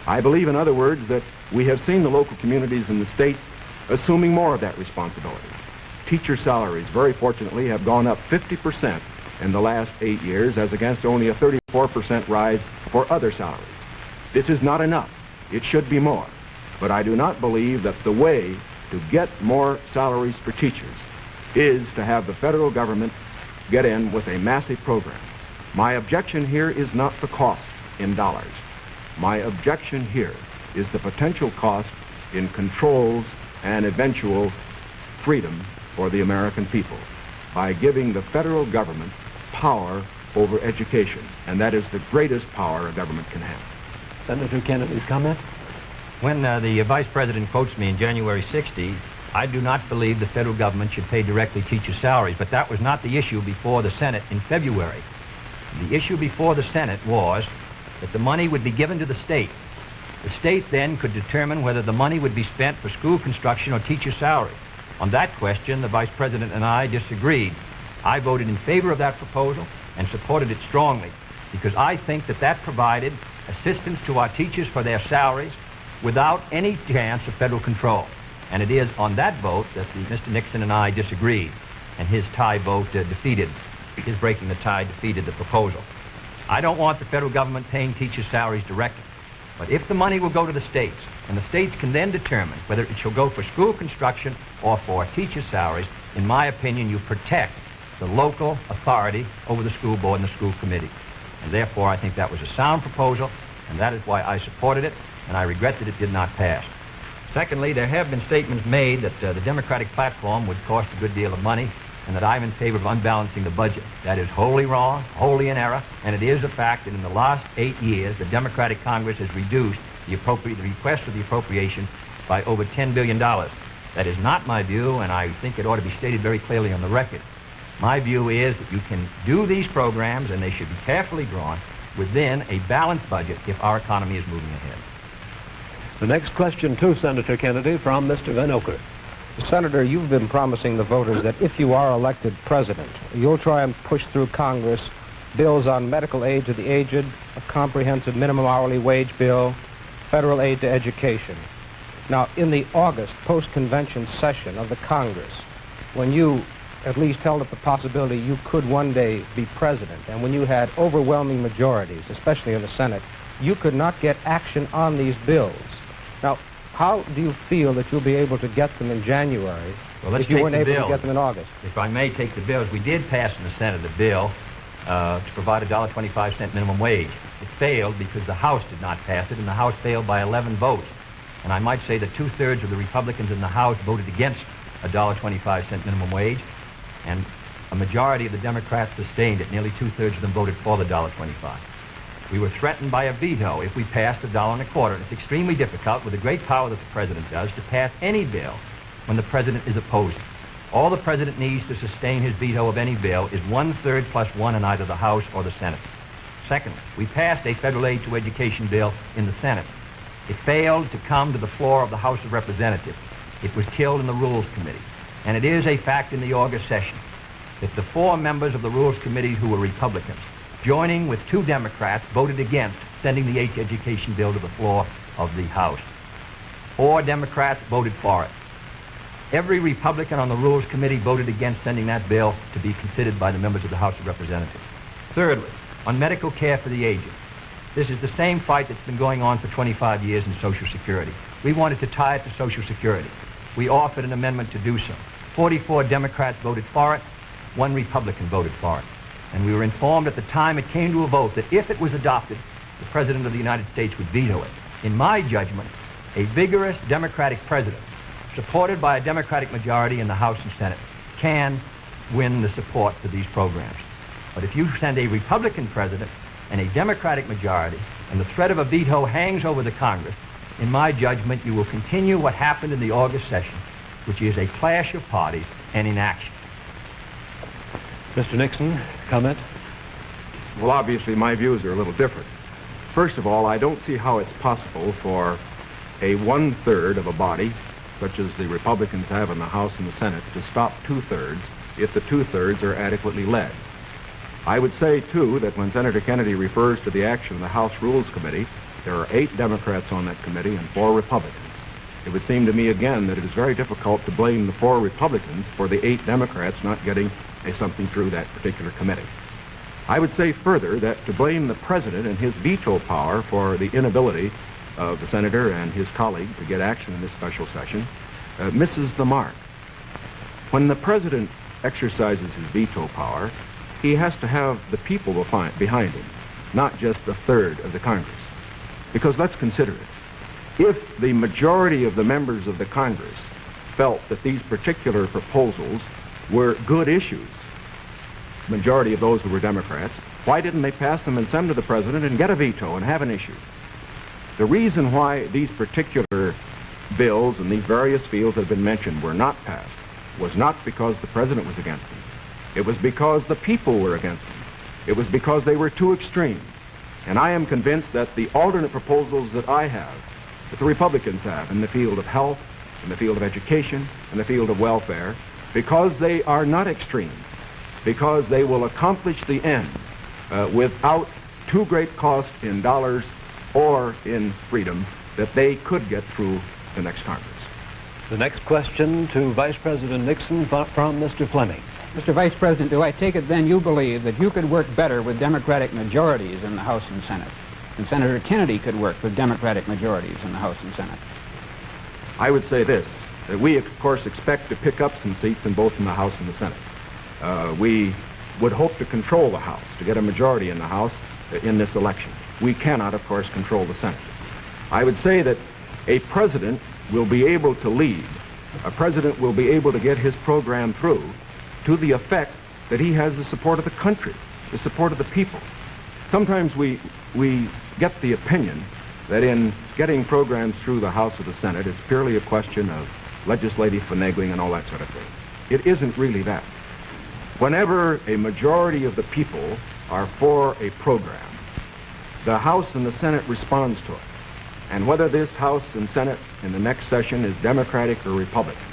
I believe, in other words, that we have seen the local communities in the states assuming more of that responsibility. Teacher salaries, very fortunately, have gone up 50% in the last 8 years, as against only a 34% rise for other salaries. This is not enough. It should be more. But I do not believe that the way to get more salaries for teachers is to have the federal government get in with a massive program. My objection here is not the cost in dollars. My objection here is the potential cost in controls and eventual freedom for the American people by giving the federal government power over education, and that is the greatest power a government can have. Senator Kennedy's comment? When the Vice President quotes me in January 60, I do not believe the federal government should pay directly teacher salaries, but that was not the issue before the Senate in February. The issue before the Senate was that the money would be given to the state. The state then could determine whether the money would be spent for school construction or teacher salary. On that question, the Vice President and I disagreed. I voted in favor of that proposal and supported it strongly because I think that that provided assistance to our teachers for their salaries without any chance of federal control. And it is on that vote that Mr. Nixon and I disagreed, and his tie vote defeated. His breaking the tie defeated the proposal. I don't want the federal government paying teachers' salaries directly. But if the money will go to the states, and the states can then determine whether it shall go for school construction or for teacher salaries, in my opinion, you protect the local authority over the school board and the school committee. And therefore, I think that was a sound proposal, and that is why I supported it, and I regret that it did not pass. Secondly, there have been statements made that the Democratic platform would cost a good deal of money, and that I'm in favor of unbalancing the budget. That is wholly wrong, wholly in error, and it is a fact that in the last 8 years, the Democratic Congress has reduced the request for the appropriation by over $10 billion. That is not my view, and I think it ought to be stated very clearly on the record. My view is that you can do these programs, and they should be carefully drawn within a balanced budget if our economy is moving ahead. The next question to Senator Kennedy from Mr. Van Oker. Senator, you've been promising the voters that if you are elected president, you'll try and push through Congress bills on medical aid to the aged, a comprehensive minimum hourly wage bill, federal aid to education. Now, in the August post-convention session of the Congress, when you at least held up the possibility you could one day be president, and when you had overwhelming majorities, especially in the Senate, you could not get action on these bills. Now, how do you feel that you'll be able to get them in January if you weren't able to get them in August? If I may take the bills, we did pass in the Senate a bill to provide a $1.25 minimum wage. It failed because the House did not pass it, and the House failed by 11 votes. And I might say that 2/3 of the Republicans in the House voted against a $1.25 minimum wage, and a majority of the Democrats sustained it. Nearly 2/3 of them voted for the $1.25. We were threatened by a veto if we passed a $1.25. It's extremely difficult, with the great power that the president does, to pass any bill when the president is opposed. All the president needs to sustain his veto of any bill is 1/3 +1 in either the House or the Senate. Secondly, we passed a federal aid to education bill in the Senate. It failed to come to the floor of the House of Representatives. It was killed in the Rules Committee. And it is a fact in the August session that the 4 members of the Rules Committee who were Republicans, joining with 2 Democrats, voted against sending the aid to education bill to the floor of the House. 4 Democrats voted for it. Every Republican on the Rules Committee voted against sending that bill to be considered by the members of the House of Representatives. Thirdly, on medical care for the aged. This is the same fight that's been going on for 25 years in Social Security. We wanted to tie it to Social Security. We offered an amendment to do so. 44 Democrats voted for it. 1 Republican voted for it. And we were informed at the time it came to a vote that if it was adopted, the President of the United States would veto it. In my judgment, a vigorous Democratic president, supported by a Democratic majority in the House and Senate, can win the support for these programs. But if you send a Republican president and a Democratic majority, and the threat of a veto hangs over the Congress, in my judgment, you will continue what happened in the August session, which is a clash of parties and inaction. Mr. Nixon, comment? Well, obviously, my views are a little different. First of all, I don't see how it's possible for a 1/3 of a body, such as the Republicans have in the House and the Senate, to stop 2/3 if the 2/3 are adequately led. I would say, too, that when Senator Kennedy refers to the action of the House Rules Committee, there are 8 Democrats on that committee and 4 Republicans. It would seem to me, again, that it is very difficult to blame the 4 Republicans for the 8 Democrats not getting something through that particular committee. I would say further that to blame the President and his veto power for the inability of the Senator and his colleague to get action in this special session misses the mark. When the President exercises his veto power, he has to have the people behind him, not just a third of the Congress. Because let's consider it. If the majority of the members of the Congress felt that these particular proposals were good issues, majority of those who were Democrats, why didn't they pass them and send to the President and get a veto and have an issue? The reason why these particular bills in these various fields that have been mentioned were not passed was not because the President was against them. It was because the people were against them. It was because they were too extreme. And I am convinced that the alternate proposals that I have, that the Republicans have in the field of health, in the field of education, in the field of welfare, because they are not extreme, because they will accomplish the end without too great cost in dollars or in freedom, that they could get through the next Congress. The next question to Vice President Nixon from Mr. Fleming. Mr. Vice President, do I take it then you believe that you could work better with Democratic majorities in the House and Senate, and Senator Kennedy could work with Democratic majorities in the House and Senate? I would say this, that we, of course, expect to pick up some seats in both in the House and the Senate. We would hope to control the House, to get a majority in the House in this election. We cannot, of course, control the Senate. I would say that a president will be able to lead. A president will be able to get his program through to the effect that he has the support of the country, the support of the people. Sometimes we get the opinion that in getting programs through the House or the Senate, it's purely a question of legislative finagling and all that sort of thing. It isn't really that. Whenever a majority of the people are for a program, the House and the Senate responds to it. And whether this House and Senate in the next session is Democratic or Republican,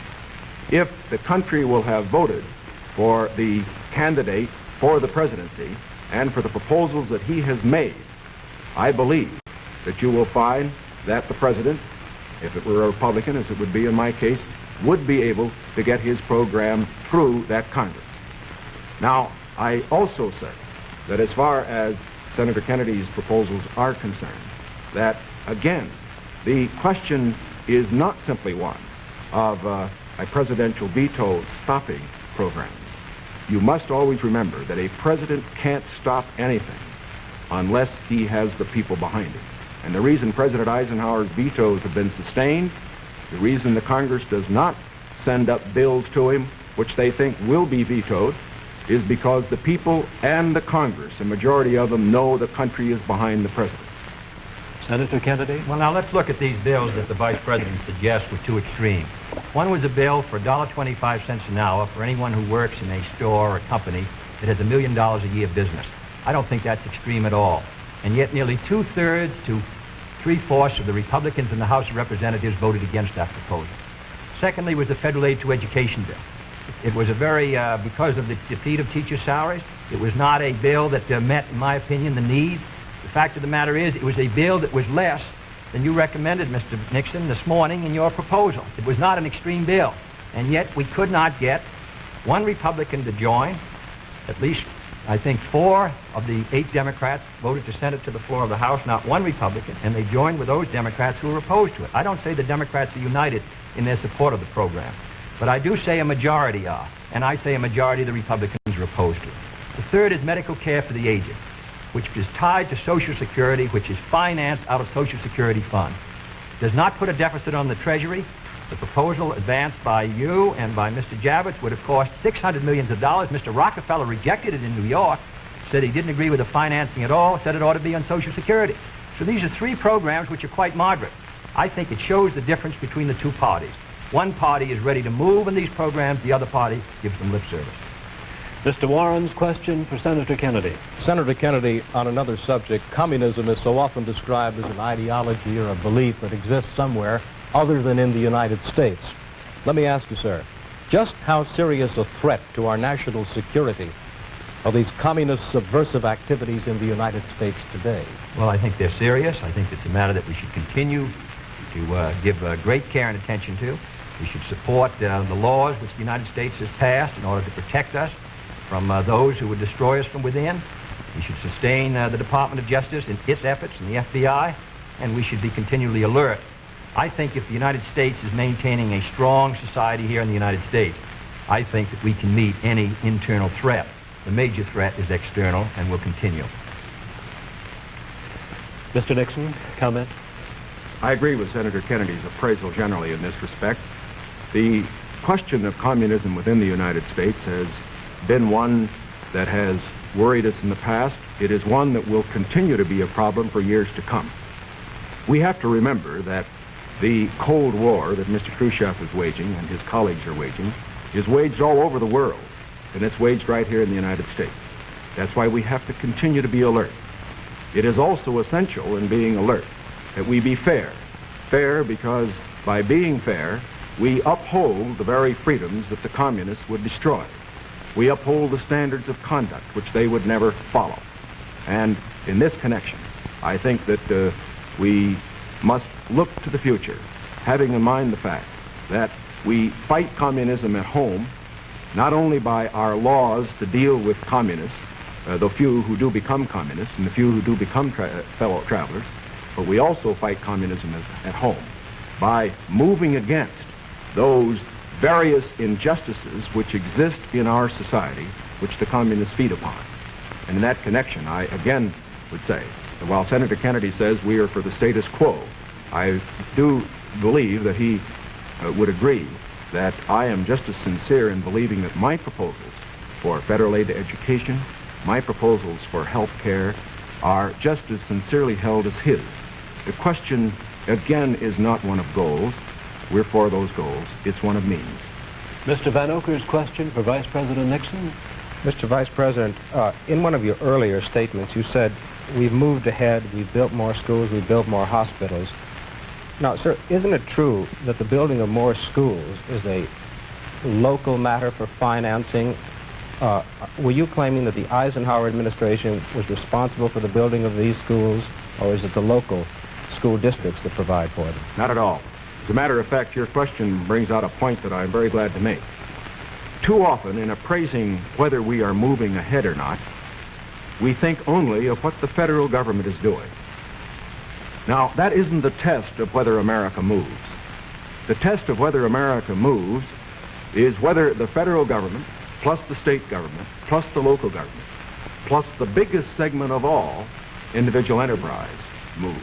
if the country will have voted for the candidate for the presidency and for the proposals that he has made, I believe that you will find that the president, if it were a Republican, as it would be in my case, would be able to get his program through that Congress. Now, I also say that as far as Senator Kennedy's proposals are concerned, that, again, the question is not simply one of a presidential veto stopping programs. You must always remember that a president can't stop anything unless he has the people behind him. And the reason President Eisenhower's vetoes have been sustained, the reason the Congress does not send up bills to him which they think will be vetoed, is because the people and the Congress, a majority of them, know the country is behind the president. Senator Kennedy? Well, now let's look at these bills that the Vice President suggests were too extreme. One was a bill for $1.25 an hour for anyone who works in a store or a company that has $1 million a year business. I don't think that's extreme at all. And yet nearly 2/3 to 3/4 of the Republicans in the House of Representatives voted against that proposal. Secondly was the federal aid to education bill. It was a very, because of the defeat of teacher salaries, it was not a bill that met, in my opinion, the need. The fact of the matter is, it was a bill that was less than you recommended, Mr. Nixon, this morning in your proposal. It was not an extreme bill. And yet we could not get one Republican to join. At least, I think, 4 of the 8 Democrats voted to send it to the floor of the House, not one Republican, and they joined with those Democrats who were opposed to it. I don't say the Democrats are united in their support of the program, but I do say a majority are, and I say a majority of the Republicans are opposed to it. The third is medical care for the aged, which is tied to Social Security, which is financed out of Social Security funds. Does not put a deficit on the Treasury. The proposal advanced by you and by Mr. Javits would have cost $600 million. Mr. Rockefeller rejected it in New York, said he didn't agree with the financing at all, said it ought to be on Social Security. So these are 3 programs which are quite moderate. I think it shows the difference between the 2 parties. One party is ready to move in these programs, the other party gives them lip service. Mr. Warren's question for Senator Kennedy. Senator Kennedy, on another subject, communism is so often described as an ideology or a belief that exists somewhere other than in the United States. Let me ask you, sir, just how serious a threat to our national security are these communist subversive activities in the United States today? Well, I think they're serious. I think it's a matter that we should continue to give great care and attention to. We should support the laws which the United States has passed in order to protect us from those who would destroy us from within. We should sustain the Department of Justice in its efforts and the FBI, and we should be continually alert. I think if the United States is maintaining a strong society here in the United States, I think that we can meet any internal threat. The major threat is external and will continue. Mr. Nixon, comment? I agree with Senator Kennedy's appraisal generally in this respect. The question of communism within the United States has been one that has worried us in the past. It is one that will continue to be a problem for years to come. We have to remember that the Cold War that Mr. Khrushchev is waging and his colleagues are waging is waged all over the world, and it's waged right here in the United States. That's why we have to continue to be alert. It is also essential in being alert that we be fair. Fair because by being fair, we uphold the very freedoms that the communists would destroy. We uphold the standards of conduct which they would never follow. And in this connection, I think that we must look to the future, having in mind the fact that we fight communism at home, not only by our laws to deal with communists, the few who do become communists and the few who do become fellow travelers, but we also fight communism at home by moving against those various injustices which exist in our society, which the communists feed upon. And in that connection, I again would say that while Senator Kennedy says we are for the status quo, I do believe that he would agree that I am just as sincere in believing that my proposals for federal aid to education, my proposals for health care, are just as sincerely held as his. The question, again, is not one of goals. We're for those goals. It's one of means. Mr. Van Oker's question for Vice President Nixon. Mr. Vice President, in one of your earlier statements, you said, we've moved ahead, we've built more schools, we've built more hospitals. Now, sir, isn't it true that the building of more schools is a local matter for financing? Were you claiming that the Eisenhower administration was responsible for the building of these schools, or is it the local school districts that provide for them? Not at all. As a matter of fact, your question brings out a point that I'm very glad to make. Too often, in appraising whether we are moving ahead or not, we think only of what the federal government is doing. Now, that isn't the test of whether America moves. The test of whether America moves is whether the federal government, plus the state government, plus the local government, plus the biggest segment of all, individual enterprise, moves.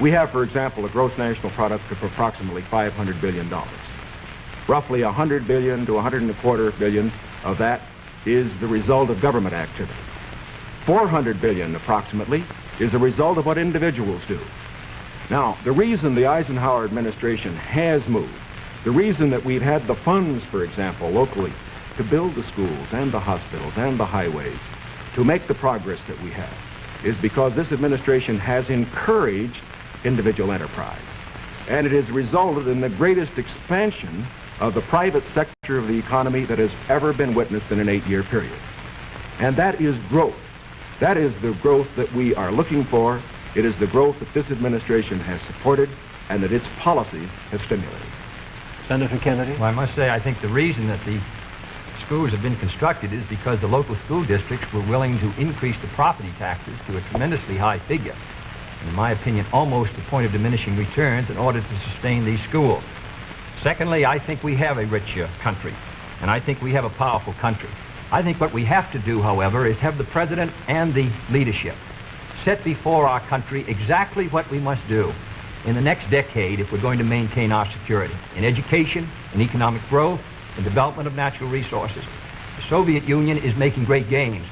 We have, for example, a gross national product of approximately $500 billion. Roughly $100 billion to $125 billion of that is the result of government activity. $400 billion, approximately, is the result of what individuals do. Now, the reason the Eisenhower administration has moved, the reason that we've had the funds, for example, locally, to build the schools and the hospitals and the highways, to make the progress that we have is because this administration has encouraged individual enterprise. And it has resulted in the greatest expansion of the private sector of the economy that has ever been witnessed in an 8-year period. And that is growth. That is the growth that we are looking for. It is the growth that this administration has supported and that its policies have stimulated. Senator Kennedy? Well, I must say, I think the reason that the schools have been constructed is because the local school districts were willing to increase the property taxes to a tremendously high figure, in my opinion, almost to the point of diminishing returns in order to sustain these schools. Secondly, I think we have a rich country, and I think we have a powerful country. I think what we have to do, however, is have the president and the leadership set before our country exactly what we must do in the next decade if we're going to maintain our security in education, in economic growth, in development of natural resources. The Soviet Union is making great gains.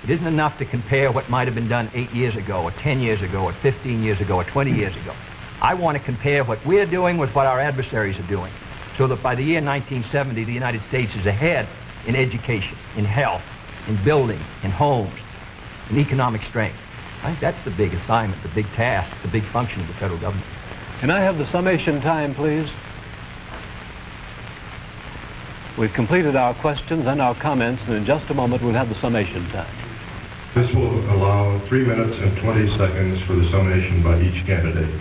It isn't enough to compare what might have been done 8 years ago, or 10 years ago, or 15 years ago, or 20 years ago. I want to compare what we're doing with what our adversaries are doing, so that by the year 1970, the United States is ahead in education, in health, in building, in homes, in economic strength. I think that's the big assignment, the big task, the big function of the federal government. Can I have the summation time, please? We've completed our questions and our comments, and in just a moment we'll have the summation time. This will allow 3 minutes and 20 seconds for the summation by each candidate.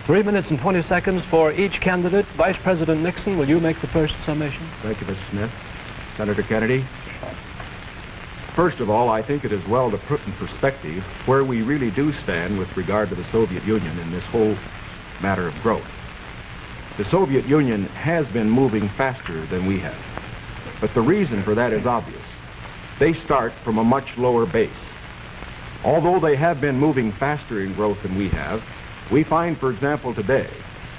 3 minutes and 20 seconds for each candidate. Vice President Nixon, will you make the first summation? Thank you, Mr. Smith. Senator Kennedy, first of all, I think it is well to put in perspective where we really do stand with regard to the Soviet Union in this whole matter of growth. The Soviet Union has been moving faster than we have, but the reason for that is obvious. They start from a much lower base. Although they have been moving faster in growth than we have, we find, for example, today,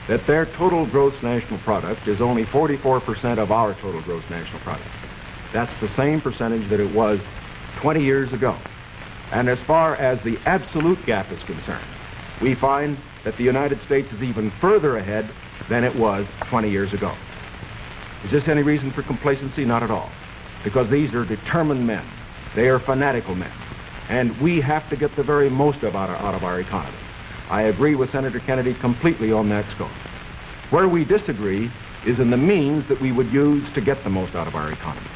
that their total gross national product is only 44% of our total gross national product. That's the same percentage that it was 20 years ago. And as far as the absolute gap is concerned, we find that the United States is even further ahead than it was 20 years ago. Is this any reason for complacency? Not at all. Because these are determined men. They are fanatical men. And we have to get the very most out of our economy. I agree with Senator Kennedy completely on that score. Where we disagree is in the means that we would use to get the most out of our economy.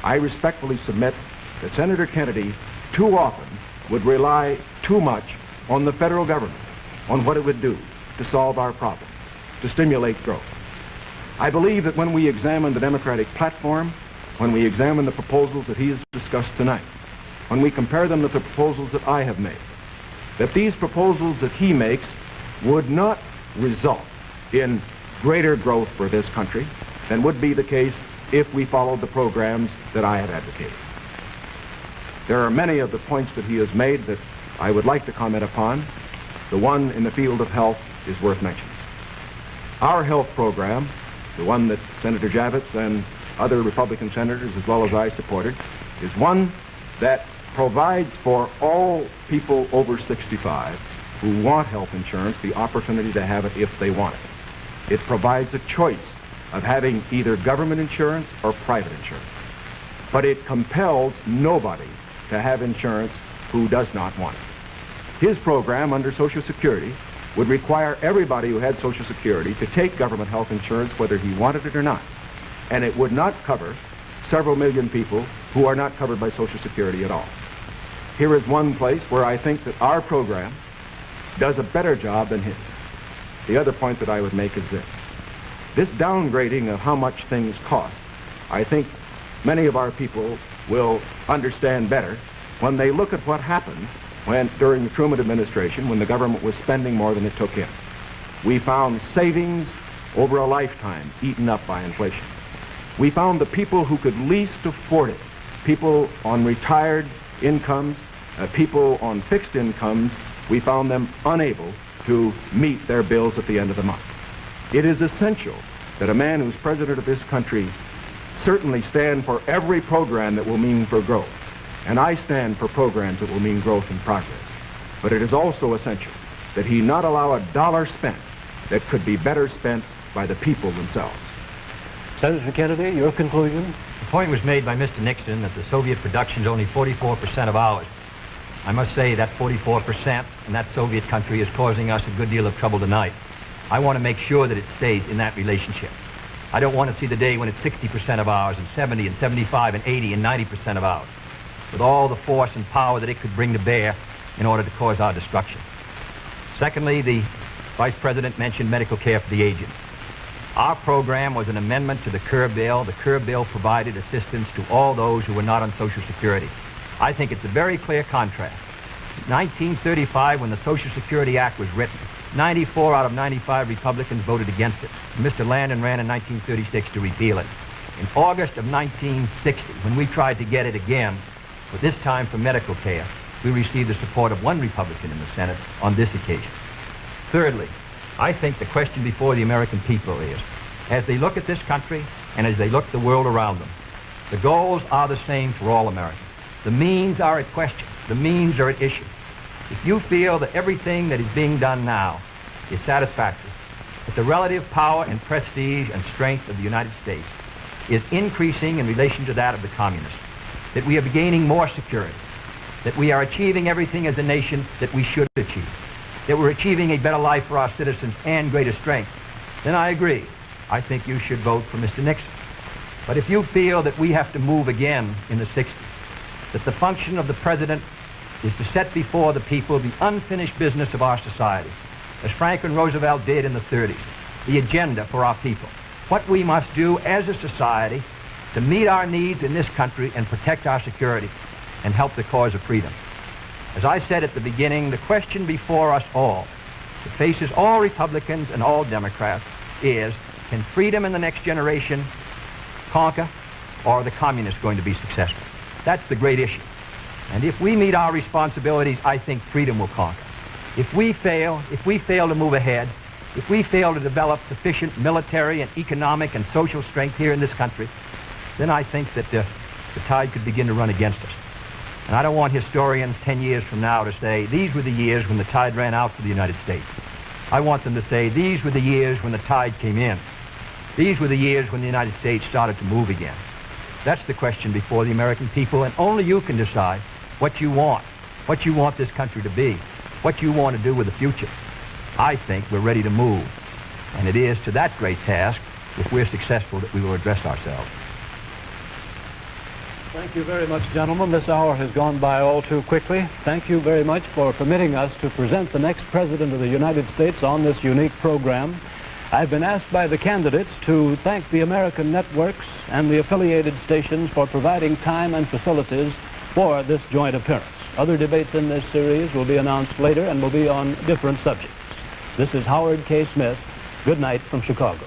I respectfully submit that Senator Kennedy too often would rely too much on the federal government, on what it would do to solve our problems, to stimulate growth. I believe that when we examine the Democratic platform, when we examine the proposals that he has discussed tonight, when we compare them with the proposals that I have made, that these proposals that he makes would not result in greater growth for this country than would be the case if we followed the programs that I have advocated. There are many of the points that he has made that I would like to comment upon. The one in the field of health is worth mentioning. Our health program, the one that Senator Javits and other Republican senators as well as I supported, is one that provides for all people over 65 who want health insurance the opportunity to have it if they want it. It provides a choice of having either government insurance or private insurance. But it compels nobody to have insurance who does not want it. His program under Social Security would require everybody who had Social Security to take government health insurance whether he wanted it or not. And it would not cover several million people who are not covered by Social Security at all. Here is one place where I think that our program does a better job than his. The other point that I would make is this. This downgrading of how much things cost, I think many of our people will understand better when they look at what happened during the Truman administration when the government was spending more than it took in. We found savings over a lifetime eaten up by inflation. We found the people who could least afford it, people on retired incomes, people on fixed incomes, we found them unable to meet their bills at the end of the month. It is essential that a man who's president of this country certainly stand for every program that will mean for growth. And I stand for programs that will mean growth and progress. But it is also essential that he not allow a dollar spent that could be better spent by the people themselves. Senator Kennedy, your conclusion? The point was made by Mr. Nixon that the Soviet production is only 44% of ours. I must say that 44% in that Soviet country is causing us a good deal of trouble tonight. I want to make sure that it stays in that relationship. I don't want to see the day when it's 60% of ours and 70 and 75 and 80 and 90% of ours, with all the force and power that it could bring to bear in order to cause our destruction. Secondly, the Vice President mentioned medical care for the aged. Our program was an amendment to the Curb Bill. The Curb Bill provided assistance to all those who were not on Social Security. I think it's a very clear contrast. In 1935, when the Social Security Act was written, 94 out of 95 Republicans voted against it. Mr. Landon ran in 1936 to repeal it. In August of 1960, when we tried to get it again, but this time for medical care, we received the support of one Republican in the Senate on this occasion. Thirdly, I think the question before the American people is, as they look at this country and as they look at the world around them, the goals are the same for all Americans. The means are at question. The means are at issue. If you feel that everything that is being done now is satisfactory, that the relative power and prestige and strength of the United States is increasing in relation to that of the communists, that we are gaining more security, that we are achieving everything as a nation that we should achieve, that we're achieving a better life for our citizens and greater strength, then I agree. I think you should vote for Mr. Nixon. But if you feel that we have to move again in the 60s, that the function of the president is to set before the people the unfinished business of our society, as Franklin Roosevelt did in the 30s, the agenda for our people, what we must do as a society to meet our needs in this country and protect our security and help the cause of freedom. As I said at the beginning, the question before us all, that faces all Republicans and all Democrats, is, can freedom in the next generation conquer, or are the communists going to be successful? That's the great issue. And if we meet our responsibilities, I think freedom will conquer. If we fail to move ahead, if we fail to develop sufficient military and economic and social strength here in this country, then I think that the tide could begin to run against us. And I don't want historians 10 years from now to say, these were the years when the tide ran out for the United States. I want them to say, these were the years when the tide came in. These were the years when the United States started to move again. That's the question before the American people, and only you can decide what you want this country to be, what you want to do with the future. I think we're ready to move, and it is to that great task, if we're successful, that we will address ourselves. Thank you very much, gentlemen. This hour has gone by all too quickly. Thank you very much for permitting us to present the next President of the United States on this unique program. I've been asked by the candidates to thank the American networks and the affiliated stations for providing time and facilities for this joint appearance. Other debates in this series will be announced later and will be on different subjects. This is Howard K. Smith. Good night from Chicago.